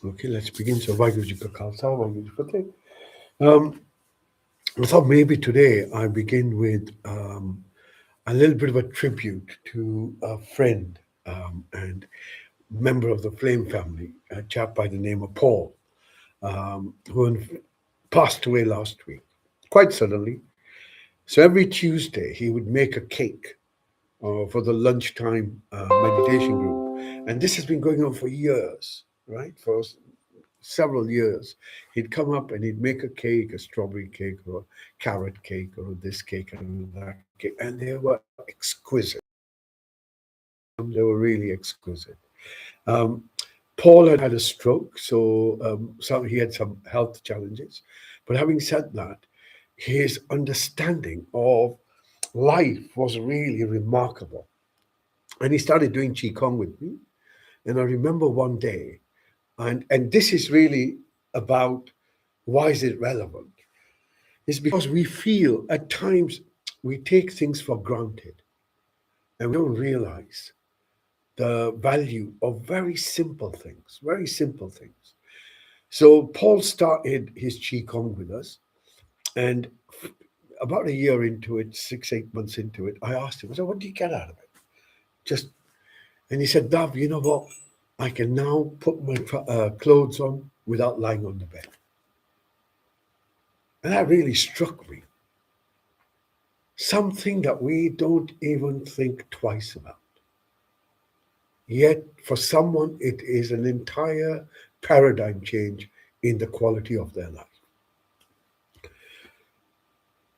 Okay, let's begin. So, Vaheguru Ji Ka Khalsa, Vaheguru Ji Ki Fateh. Um, I thought maybe today I begin with a little bit of a tribute to a friend and member of the Flame family, a chap by the name of Paul, who passed away last week, quite suddenly. So every Tuesday he would make a cake for the lunchtime meditation group, and this has been going on for years, right? For several years. He'd come up and he'd make a cake, a strawberry cake or a carrot cake or this cake and that cake, and they were exquisite. They were really exquisite. Um, Paul had had a stroke, so he had some health challenges. But having said that, his understanding of life was really remarkable. And he started doing Qigong with me. And I remember one day, and this is really about why is it relevant? It's because we feel at times we take things for granted and we don't realize the value of very simple things, very simple things. So Paul started his Qigong with us, and about a year into it, 6, 8 months into it, I asked him, I said, what do you get out of it? Just, and he said, Dav, you know what? I can now put my clothes on without lying on the bed. And that really struck me. Something that we don't even think twice about. Yet, for someone, it is an entire paradigm change in the quality of their life.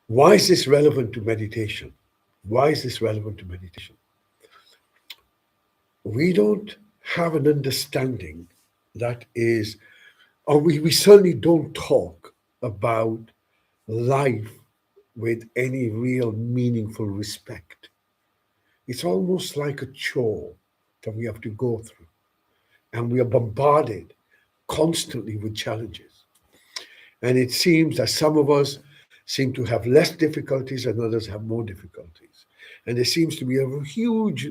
Why is this relevant to meditation? Why is this relevant to meditation? We don't have an understanding that is, or we certainly don't talk about life with any real meaningful respect. It's almost like a chore that we have to go through. And we are bombarded constantly with challenges. And it seems that some of us seem to have less difficulties and others have more difficulties. And there seems to be a huge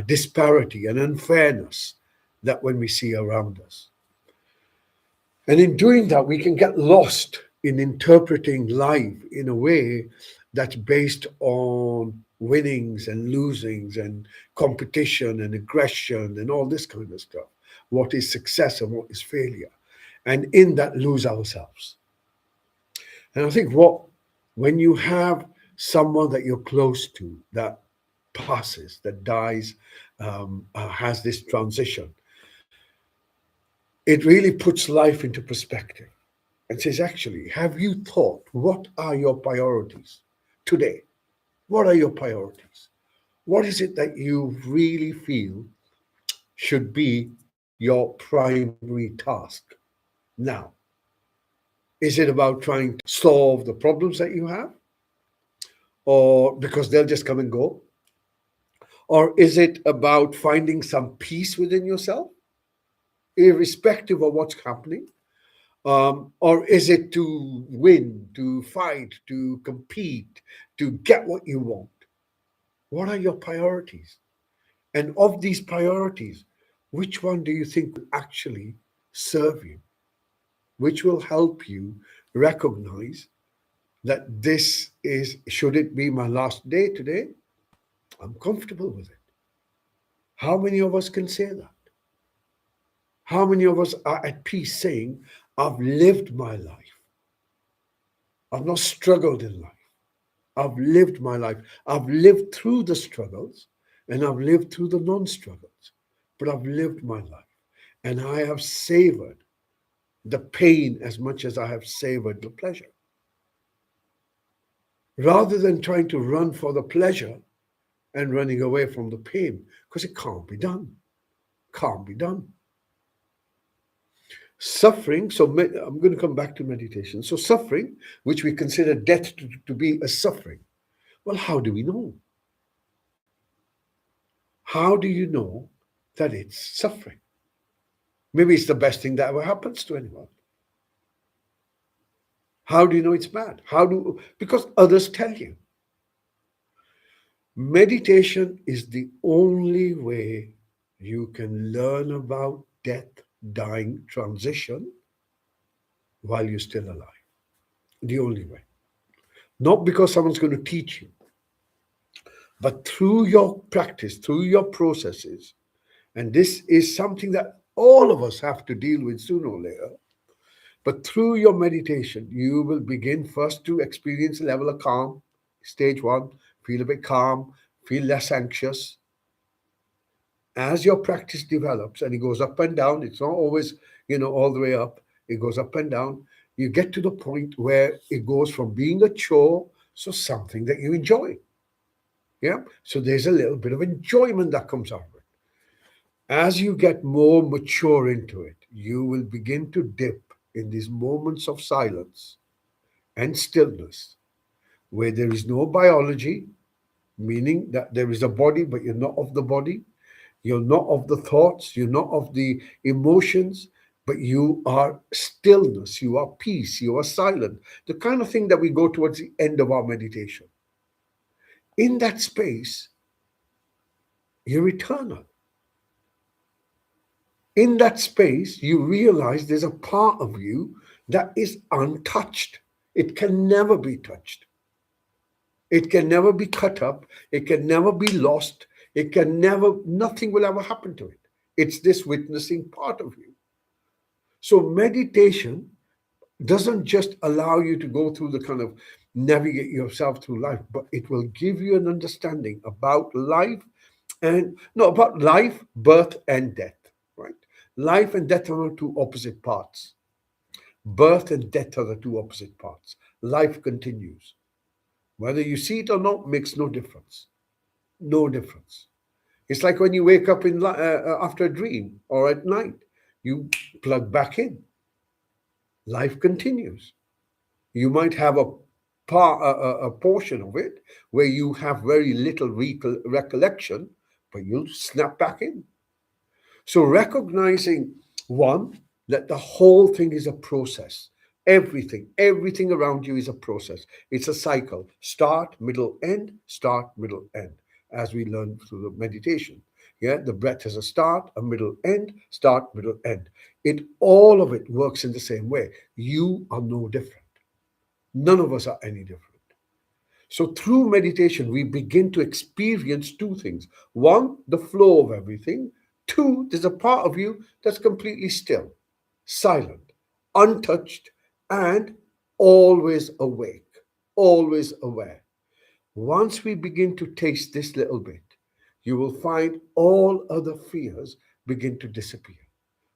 disparity and unfairness that when we see around us. And in doing that, we can get lost in interpreting life in a way that's based on winnings and losings and competition and aggression and all this kind of stuff. What is success and what is failure? And in that, lose ourselves. And I think when you have someone that you're close to that passes, that dies, has this transition, it really puts life into perspective and says, actually, have you thought, what are your priorities today? What are your priorities? What is it that you really feel should be your primary task now? Is it about trying to solve the problems that you have? Or because they'll just come and go? Or is it about finding some peace within yourself, irrespective of what's happening? Or is it to win, to fight, to compete, to get what you want? What are your priorities? And of these priorities, which one do you think will actually serve you? Which will help you recognize that this is, should it be my last day today? I'm comfortable with it. How many of us can say that? How many of us are at peace saying, I've lived my life. I've not struggled in life. I've lived my life. I've lived through the struggles and I've lived through the non-struggles, but I've lived my life and I have savored the pain as much as I have savored the pleasure. Rather than trying to run for the pleasure and running away from the pain, because it can't be done. Can't be done. Suffering, so I'm going to come back to meditation. So suffering, which we consider death to be a suffering. Well, how do we know? How do you know that it's suffering? Maybe it's the best thing that ever happens to anyone. How do you know it's bad? Because others tell you. Meditation is the only way you can learn about death dying transition while you're still alive. The only way. Not because someone's going to teach you, but through your practice, through your processes. And this is something that all of us have to deal with sooner or later. But through your meditation, you will begin first to experience a level of calm. Stage one, feel a bit calm, feel less anxious. As your practice develops and it goes up and down, it's not always, all the way up, it goes up and down. You get to the point where it goes from being a chore to something that you enjoy. Yeah. So there's a little bit of enjoyment that comes out of it. As you get more mature into it, you will begin to dip in these moments of silence and stillness where there is no biology, meaning that there is a body, but you're not of the body. You're not of the thoughts, you're not of the emotions, but you are stillness, you are peace, you are silent. The kind of thing that we go towards the end of our meditation. In that space, you're eternal. In that space, you realize there's a part of you that is untouched. It can never be touched. It can never be cut up. It can never be lost. It can never, nothing will ever happen to it. It's this witnessing part of you. So meditation doesn't just allow you to go through the kind of navigate yourself through life, but it will give you an understanding about life and no, about life, birth, and death, right? Life and death are not two opposite parts. Birth and death are the two opposite parts. Life continues. Whether you see it or not makes no difference. No difference. It's like when you wake up after a dream or at night, you plug back in. Life continues. You might have a portion of it where you have very little recollection, but you'll snap back in. So recognizing one, that the whole thing is a process. Everything around you is a process. It's a cycle. Start, middle, end, start, middle, end, as we learn through the meditation. Yeah, the breath has a start, a middle, end, start, middle, end. All of it works in the same way. You are no different. None of us are any different. So through meditation, we begin to experience two things. One, the flow of everything. Two, there's a part of you that's completely still, silent, untouched, and always awake, always aware. Once we begin to taste this little bit, you will find all other fears begin to disappear.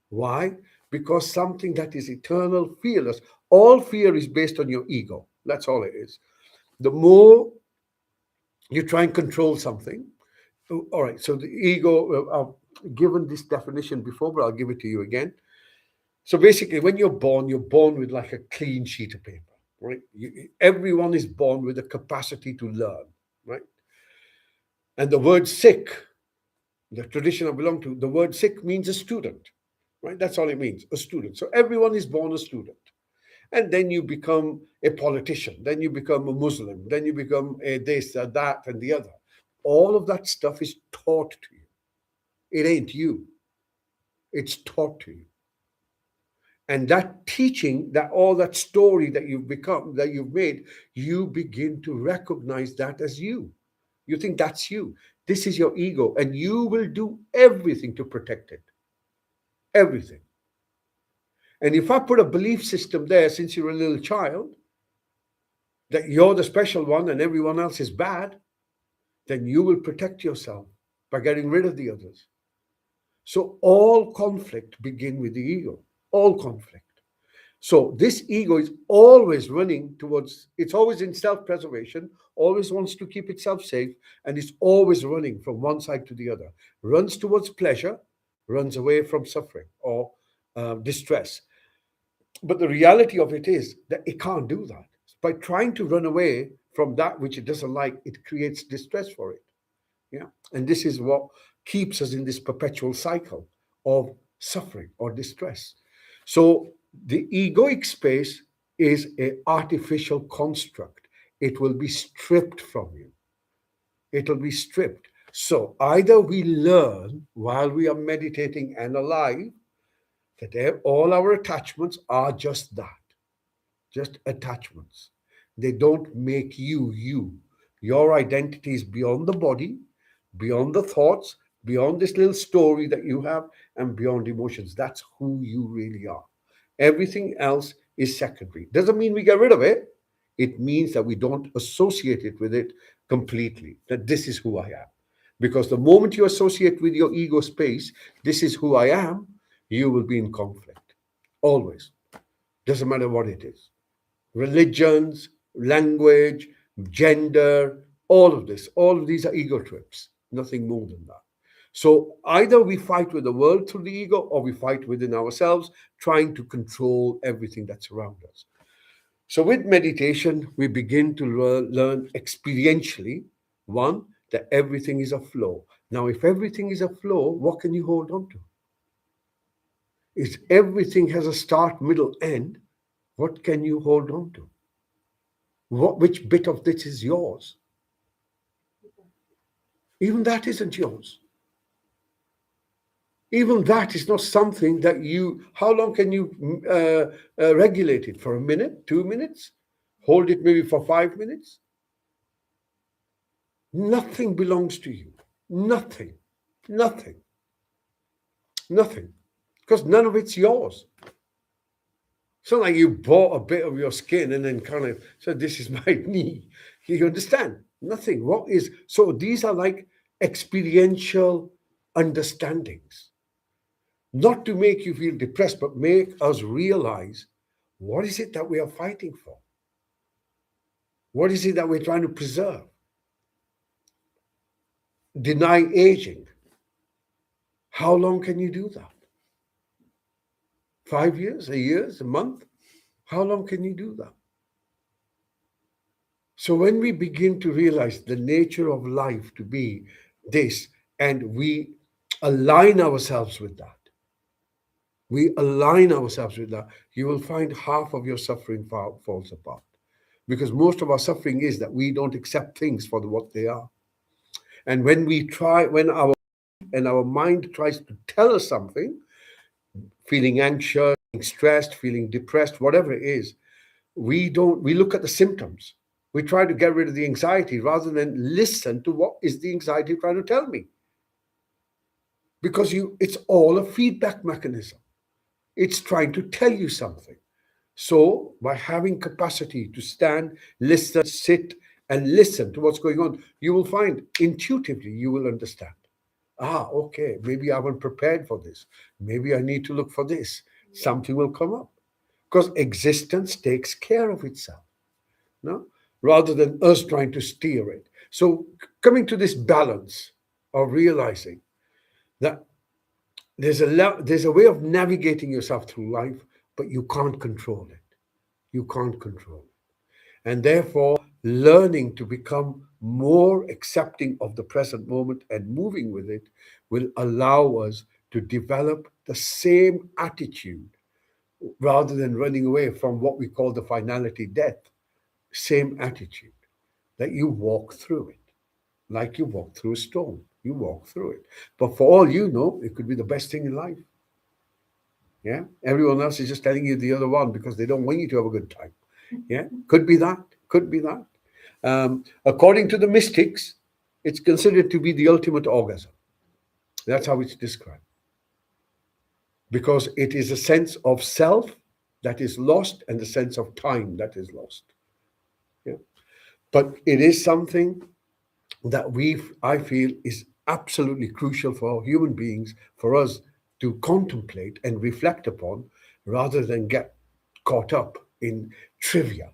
Why? Because something that is eternal, fearless, all fear is based on your ego. That's all it is. The more you try and control something, all right, so the ego, I've given this definition before, but I'll give it to you again. So basically, when you're born with like a clean sheet of paper, right? Everyone is born with a capacity to learn, right? And the word sick, the tradition I belong to, the word sick means a student, right? That's all it means, a student. So everyone is born a student. And then you become a politician, then you become a Muslim, then you become a this, a that, and the other. All of that stuff is taught to you. It ain't you, it's taught to you. And that teaching, that all that story that you've become, that you've made, you begin to recognize that as you. You think that's you. This is your ego, and you will do everything to protect it. Everything. And if I put a belief system there since you're a little child, that you're the special one and everyone else is bad, then you will protect yourself by getting rid of the others. So all conflict begin with the ego. All conflict. So this ego is always running towards, it's always in self-preservation, always wants to keep itself safe, and it's always running from one side to the other. Runs towards pleasure, runs away from suffering or distress. But the reality of it is that it can't do that. By trying to run away from that which it doesn't like, it creates distress for it. Yeah. And this is what keeps us in this perpetual cycle of suffering or distress. So the egoic space is an artificial construct. It will be stripped from you. It will be stripped. So either we learn while we are meditating and alive that all our attachments are just that, just attachments. They don't make you you. Your identity is beyond the body, beyond the thoughts, beyond this little story that you have, and beyond emotions. That's who you really are. Everything else is secondary. Doesn't mean we get rid of it. It means that we don't associate it with it completely, that this is who I am. Because the moment you associate with your ego space, this is who I am, you will be in conflict. Always. Doesn't matter what it is. Religions, language, gender, all of these are ego trips, nothing more than that. So either we fight with the world through the ego or we fight within ourselves, trying to control everything that's around us. So with meditation, we begin to learn experientially, one, that everything is a flow. Now, if everything is a flow, what can you hold on to? If everything has a start, middle, end, what can you hold on to? Which bit of this is yours? Even that isn't yours. Even that is not something that you, how long can you regulate it? For a minute, 2 minutes? Hold it maybe for 5 minutes? Nothing belongs to you. Nothing. Nothing. Nothing. Because none of it's yours. It's not like you bought a bit of your skin and then kind of said, this is my knee. You understand? Nothing. What is, so these are like experiential understandings. Not to make you feel depressed, but make us realize what is it that we are fighting for? What is it that we're trying to preserve? Deny aging. How long can you do that? 5 years, a year, a month? How long can you do that? So when we begin to realize the nature of life to be this, and we align ourselves with that, you will find half of your suffering falls apart. Because most of our suffering is that we don't accept things for what they are. And when our mind tries to tell us something, feeling anxious, feeling stressed, feeling depressed, whatever it is, we look at the symptoms. We try to get rid of the anxiety rather than listen to what is the anxiety trying to tell me. Because it's all a feedback mechanism. It's trying to tell you something. So by having capacity to stand, listen, sit, and listen to what's going on, you will find intuitively, you will understand. Okay, maybe I wasn't prepared for this. Maybe I need to look for this. Something will come up. Because existence takes care of itself, no? Rather than us trying to steer it. So coming to this balance of realizing that there's a way of navigating yourself through life, but you can't control it. You can't control it. And therefore, learning to become more accepting of the present moment and moving with it will allow us to develop the same attitude rather than running away from what we call the finality death. Same attitude that you walk through it like you walk through a storm. You walk through it. But for all you know, it could be the best thing in life. Yeah. Everyone else is just telling you the other one because they don't want you to have a good time. Yeah. Could be that. Could be that. According to the mystics, it's considered to be the ultimate orgasm. That's how it's described. Because it is a sense of self that is lost and the sense of time that is lost. Yeah. But it is something that I feel is absolutely crucial for human beings, for us to contemplate and reflect upon rather than get caught up in trivia.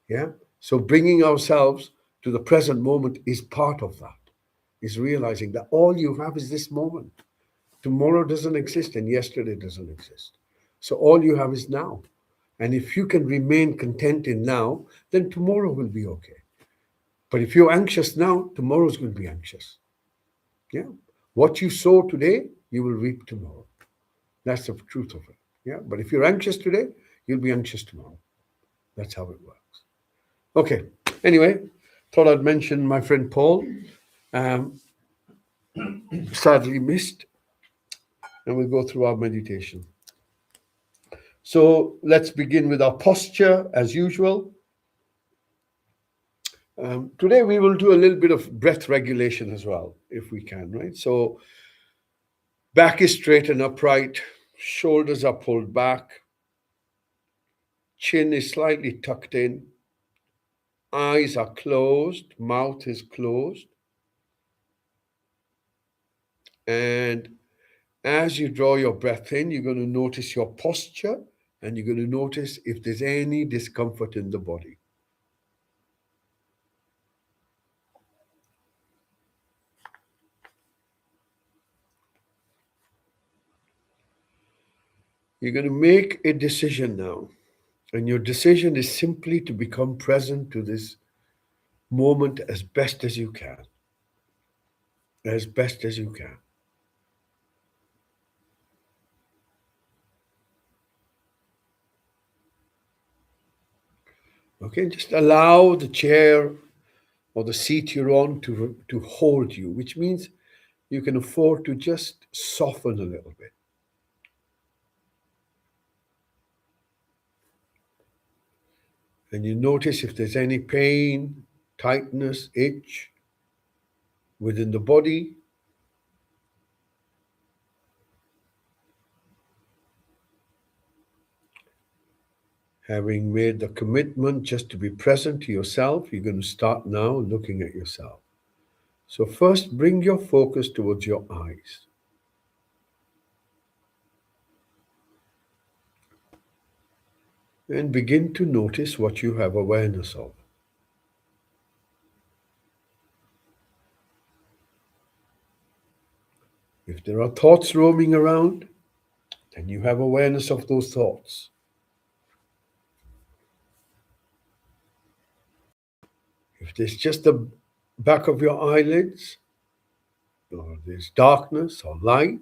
Yeah. So bringing ourselves to the present moment is part of that, is realizing that all you have is this moment. Tomorrow doesn't exist and yesterday doesn't exist. So all you have is now. And if you can remain content in now, then tomorrow will be okay. But if you're anxious now, tomorrow's going to be anxious. Yeah. What you sow today, you will reap tomorrow. That's the truth of it. Yeah. But if you're anxious today, you'll be anxious tomorrow. That's how it works. Okay. Anyway, thought I'd mention my friend Paul. Sadly missed. And we'll go through our meditation. So let's begin with our posture as usual. Today we will do a little bit of breath regulation as well, if we can, right? So back is straight and upright, shoulders are pulled back, chin is slightly tucked in, eyes are closed, mouth is closed. And as you draw your breath in, you're going to notice your posture and you're going to notice if there's any discomfort in the body. You're going to make a decision now. And your decision is simply to become present to this moment as best as you can. As best as you can. Okay, just allow the chair or the seat you're on to hold you, which means you can afford to just soften a little bit. And you notice if there's any pain, tightness, itch within the body. Having made the commitment just to be present to yourself, you're going to start now looking at yourself. So first, bring your focus towards your eyes. And begin to notice what you have awareness of. If there are thoughts roaming around, then you have awareness of those thoughts. If there's just the back of your eyelids, or there's darkness or light,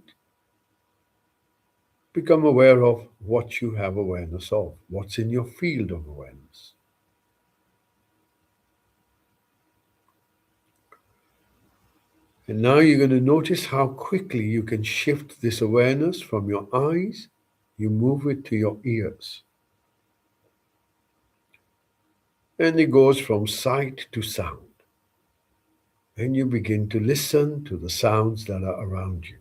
become aware of what you have awareness of, what's in your field of awareness. And now you're going to notice how quickly you can shift this awareness from your eyes, you move it to your ears. And it goes from sight to sound. And you begin to listen to the sounds that are around you.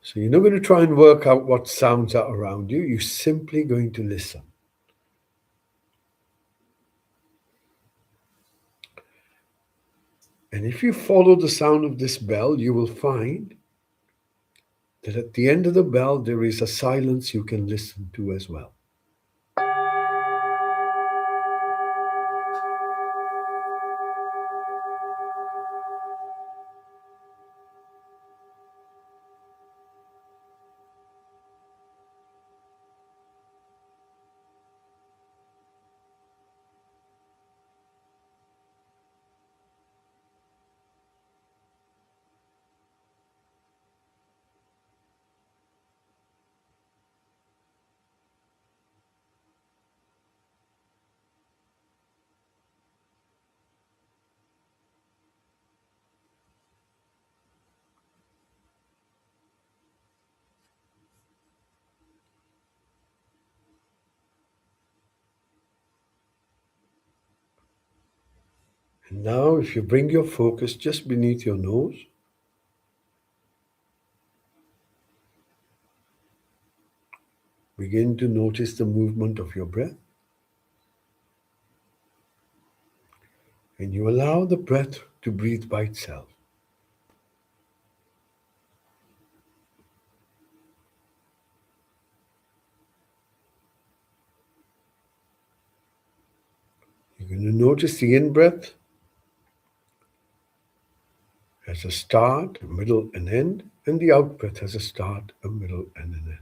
So you're not going to try and work out what sounds are around you. You're simply going to listen. And if you follow the sound of this bell, you will find that at the end of the bell, there is a silence you can listen to as well. And now, if you bring your focus just beneath your nose, begin to notice the movement of your breath. And you allow the breath to breathe by itself. You're going to notice the in-breath has a start, a middle, and end, and the out-breath has a start, a middle, and an end.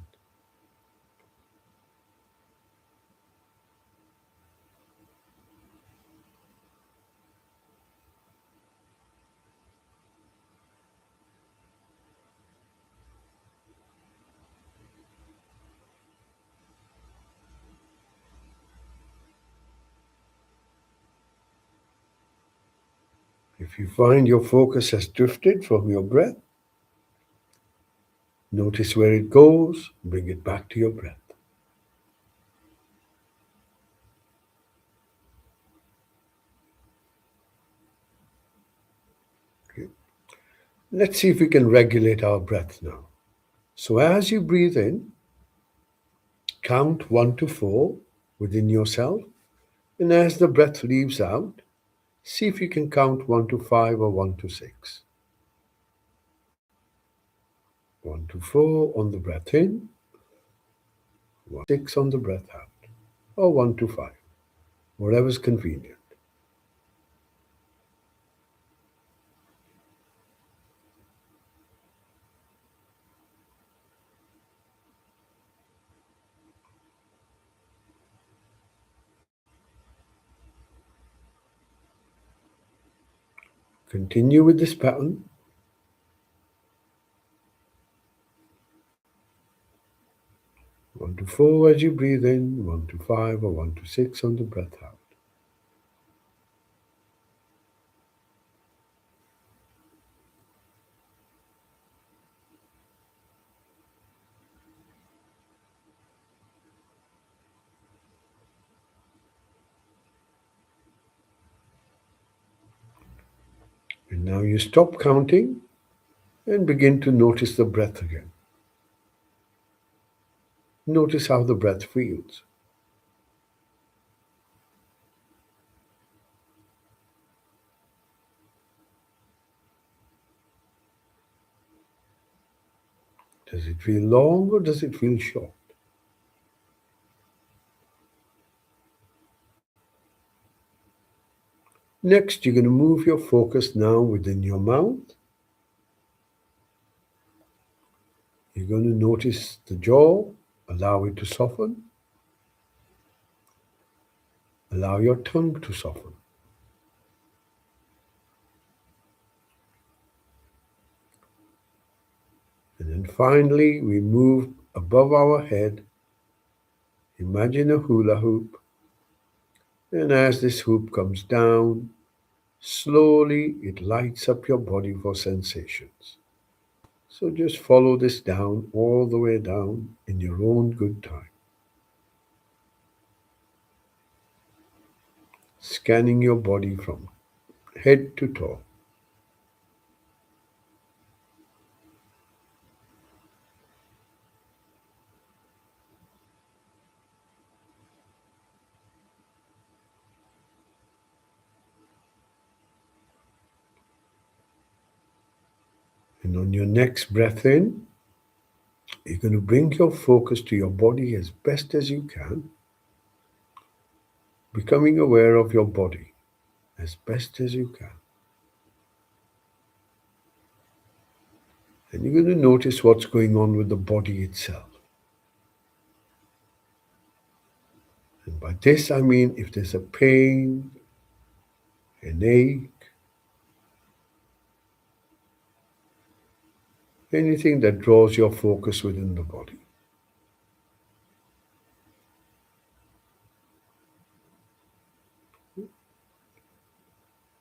If If you find your focus has drifted from your breath, notice where it goes, bring it back to your breath. Okay. Let's see if we can regulate our breath now. So as you breathe in, count 1 to 4 within yourself, and as the breath leaves out, see if you can count 1 to 5 or 1 to 6. 1 to 4 on the breath in, 1 to 6 on the breath out, or 1 to 5, whatever's convenient. Continue with this pattern. 1 to 4 as you breathe in, 1 to 5 or 1 to 6 on the breath out. And now you stop counting and begin to notice the breath again. Notice how the breath feels. Does it feel long or does it feel short? Next, you're going to move your focus now within your mouth. You're going to notice the jaw, allow it to soften. Allow your tongue to soften. And then finally, we move above our head. Imagine a hula hoop. And as this hoop comes down, slowly it lights up your body for sensations. So just follow this down, all the way down in your own good time. Scanning your body from head to toe. And on your next breath in, you're going to bring your focus to your body as best as you can, becoming aware of your body as best as you can. And you're going to notice what's going on with the body itself. And by this I mean if there's a pain, an ache, anything that draws your focus within the body.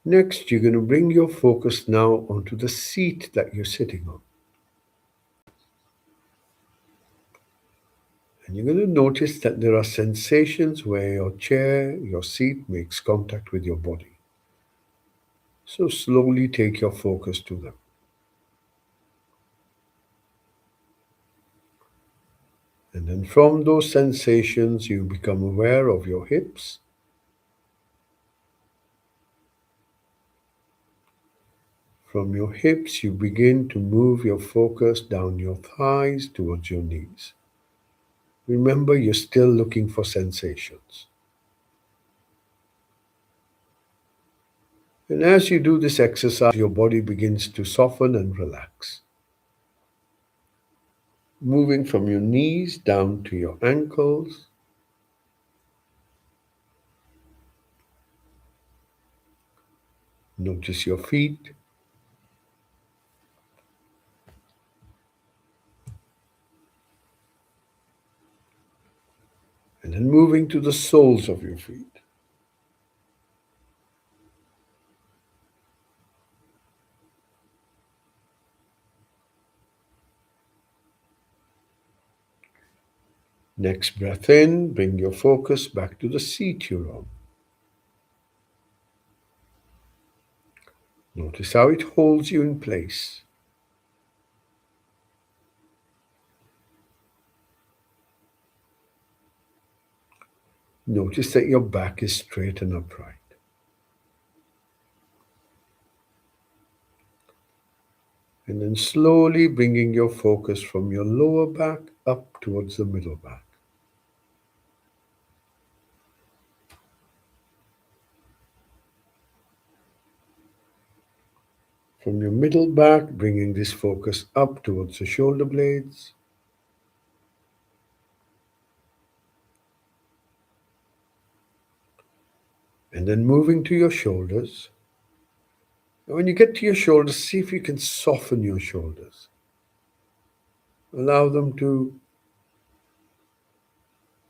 Next, you're going to bring your focus now onto the seat that you're sitting on. And you're going to notice that there are sensations where your chair, your seat makes contact with your body. So slowly take your focus to them. And then from those sensations, you become aware of your hips. From your hips, you begin to move your focus down your thighs towards your knees. Remember, you're still looking for sensations. And as you do this exercise, your body begins to soften and relax. Moving from your knees down to your ankles. Notice your feet. And then moving to the soles of your feet. Next breath in, bring your focus back to the seat you're on. Notice how it holds you in place. Notice that your back is straight and upright. And then slowly bringing your focus from your lower back up towards the middle back. From your middle back, bringing this focus up towards the shoulder blades. And then moving to your shoulders. And when you get to your shoulders, see if you can soften your shoulders. Allow them to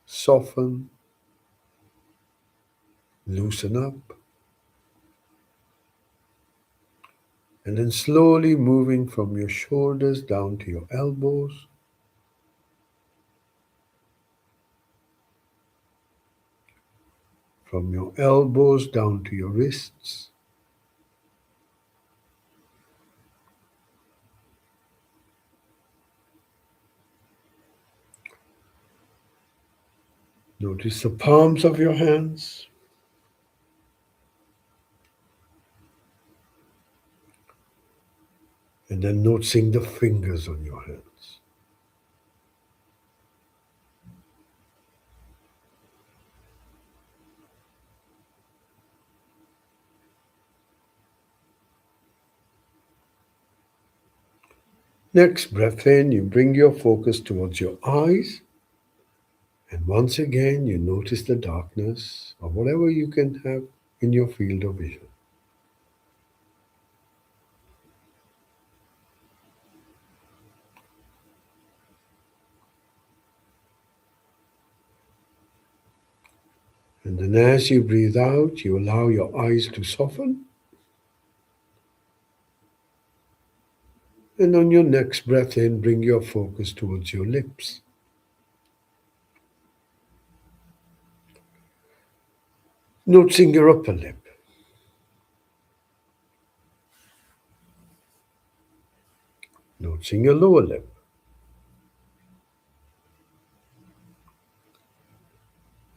soften, loosen up. And then slowly moving from your shoulders down to your elbows. From your elbows down to your wrists. Notice the palms of your hands. And then noticing the fingers on your hands. Next breath in, you bring your focus towards your eyes. And once again, you notice the darkness or whatever you can have in your field of vision. And then as you breathe out, you allow your eyes to soften. And on your next breath in, bring your focus towards your lips. Noticing your upper lip. Noticing your lower lip.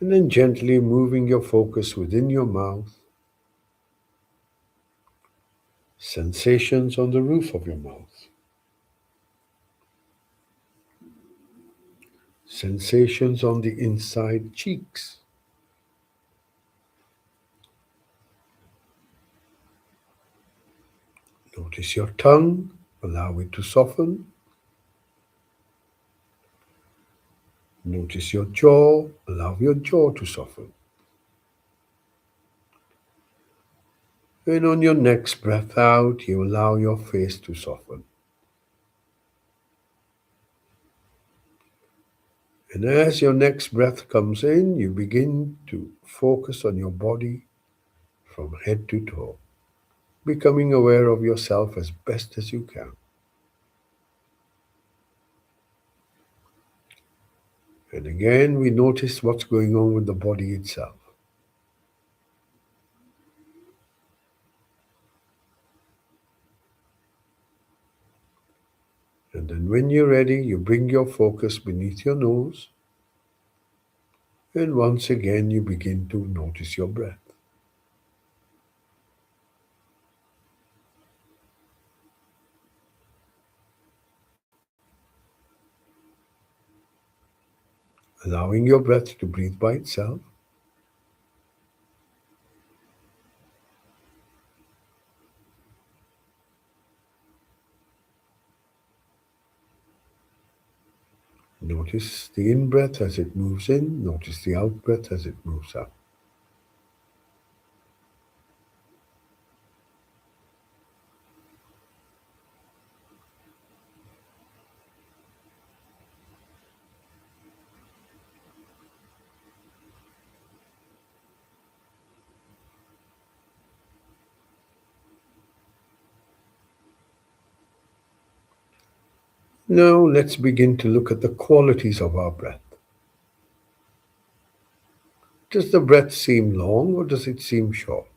And then gently moving your focus within your mouth. Sensations on the roof of your mouth. Sensations on the inside cheeks. Notice your tongue, allow it to soften. Notice your jaw, allow your jaw to soften. And on your next breath out, you allow your face to soften. And as your next breath comes in, you begin to focus on your body from head to toe, becoming aware of yourself as best as you can. And again, we notice what's going on with the body itself. And then when you're ready, you bring your focus beneath your nose. And once again, you begin to notice your breath. Allowing your breath to breathe by itself. Notice the in-breath as it moves in. Notice the out-breath as it moves out. Now let's begin to look at the qualities of our breath. Does the breath seem long or does it seem short?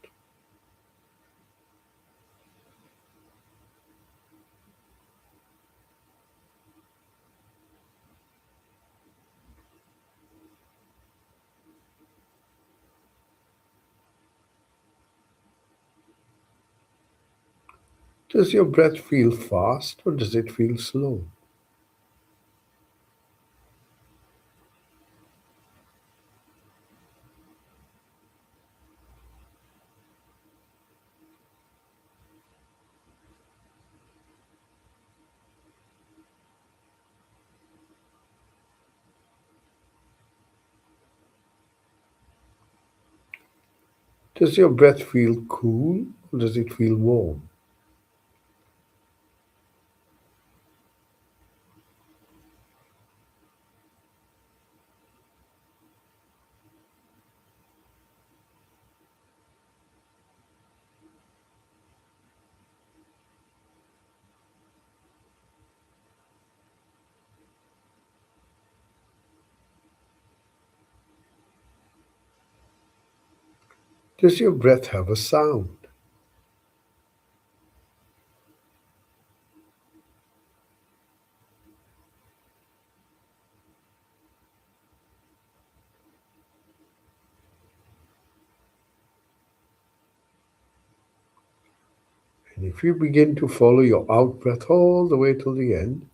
Does your breath feel fast or does it feel slow? Does your breath feel cool or does it feel warm? Does your breath have a sound? And if you begin to follow your out breath all the way till the end,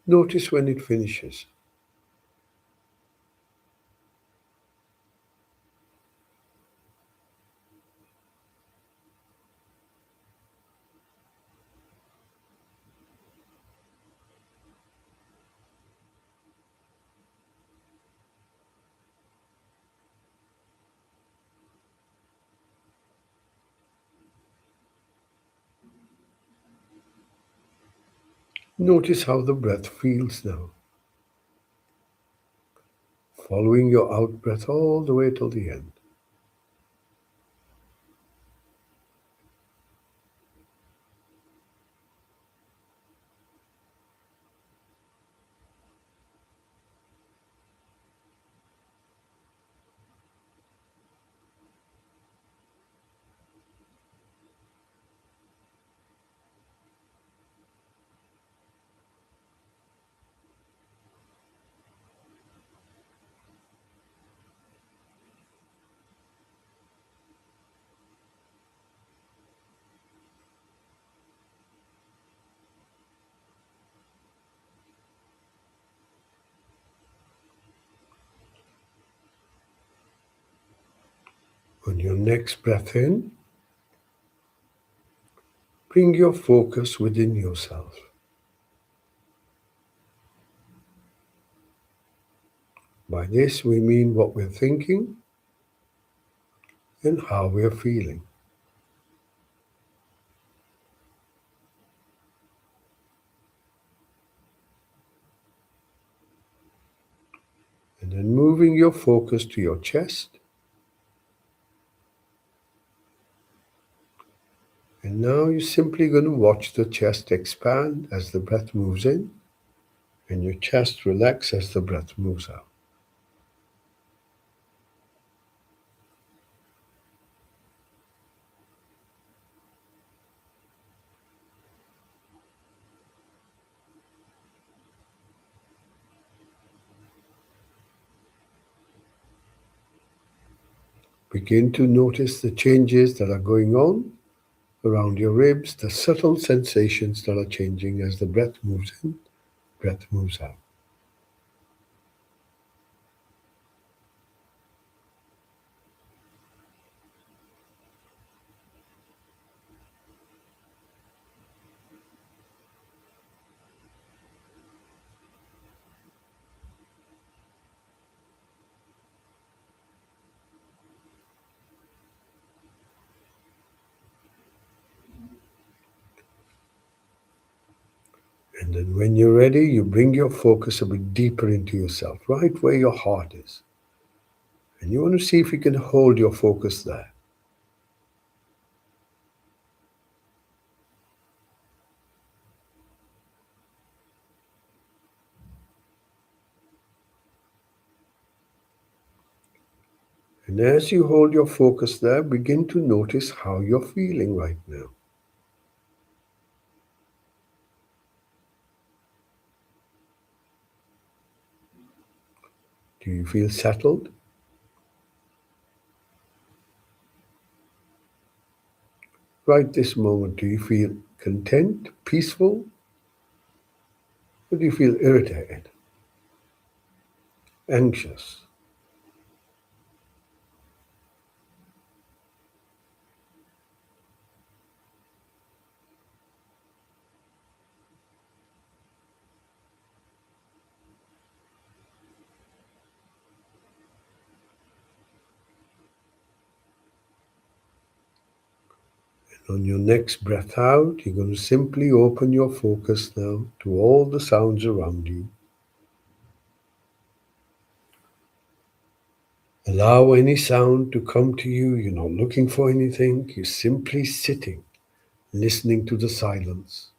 notice when it finishes. Notice how the breath feels now, following your out breath all the way till the end. On your next breath in, bring your focus within yourself. By this, we mean what we're thinking and how we're feeling. And then moving your focus to your chest. And now you're simply going to watch the chest expand as the breath moves in, and your chest relax as the breath moves out. Begin to notice the changes that are going on around your ribs, the subtle sensations that are changing as the breath moves in, breath moves out. And then when you're ready, you bring your focus a bit deeper into yourself, right where your heart is. And you want to see if you can hold your focus there. And as you hold your focus there, begin to notice how you're feeling right now. Do you feel settled? Right this moment, do you feel content, peaceful? Or do you feel irritated, anxious? On your next breath out, you're going to simply open your focus now to all the sounds around you. Allow any sound to come to you. You're not looking for anything. You're simply sitting, listening to the silence.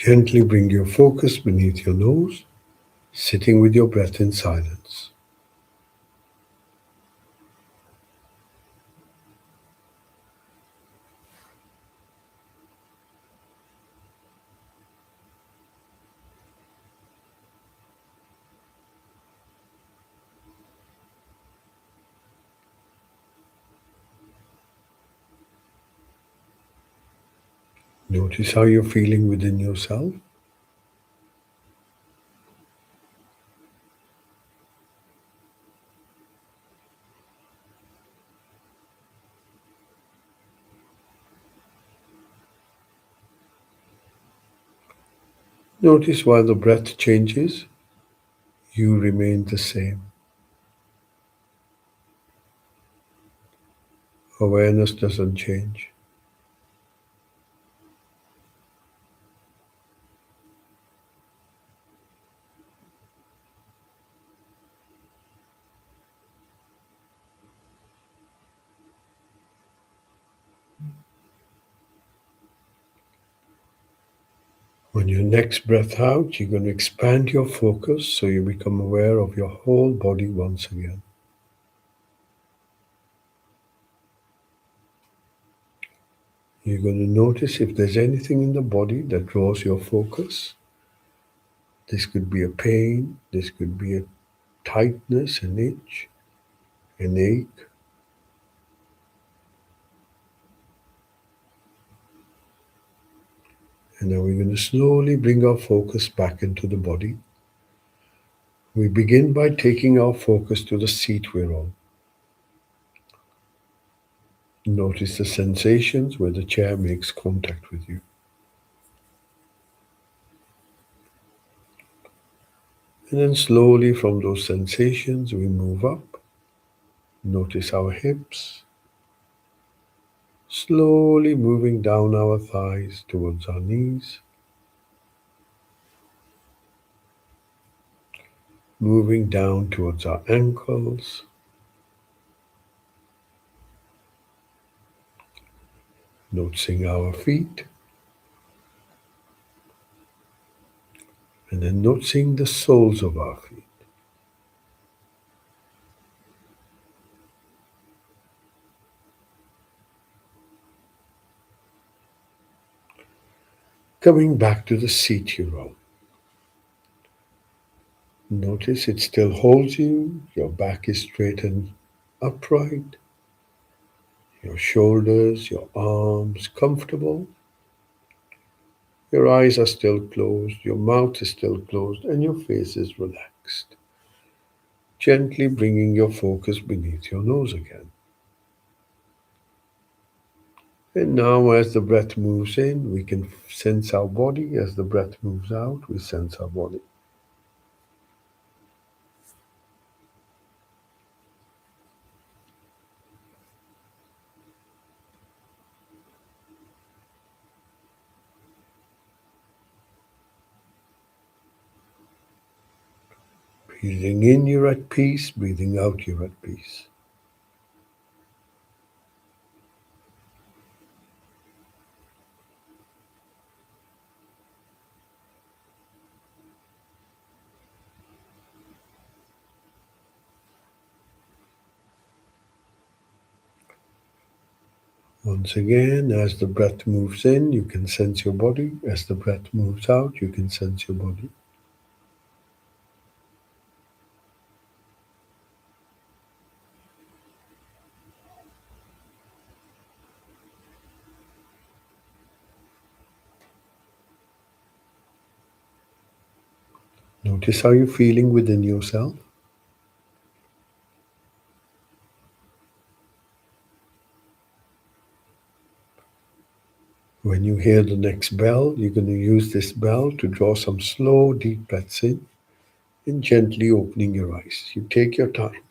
Gently bring your focus beneath your nose, sitting with your breath in silence. Notice how you're feeling within yourself. Notice while the breath changes, you remain the same. Awareness doesn't change. On your next breath out, you're going to expand your focus so you become aware of your whole body once again. You're going to notice if there's anything in the body that draws your focus. This could be a pain, this could be a tightness, an itch, an ache. And then we're going to slowly bring our focus back into the body. We begin by taking our focus to the seat we're on. Notice the sensations where the chair makes contact with you. And then slowly from those sensations, we move up. Notice our hips, slowly moving down our thighs towards our knees, moving down towards our ankles, noticing our feet, and then noticing the soles of our feet. Coming back to the seat you're on. Notice it still holds you, your back is straight and upright, your shoulders, your arms comfortable, your eyes are still closed, your mouth is still closed, and your face is relaxed. Gently bringing your focus beneath your nose again. And now, as the breath moves in, we can sense our body. As the breath moves out, we sense our body. Breathing in, you're at peace. Breathing out, you're at peace. Once again, as the breath moves in, you can sense your body. As the breath moves out, you can sense your body. Notice how you're feeling within yourself. When you hear the next bell, you're going to use this bell to draw some slow, deep breaths in and gently opening your eyes. You take your time.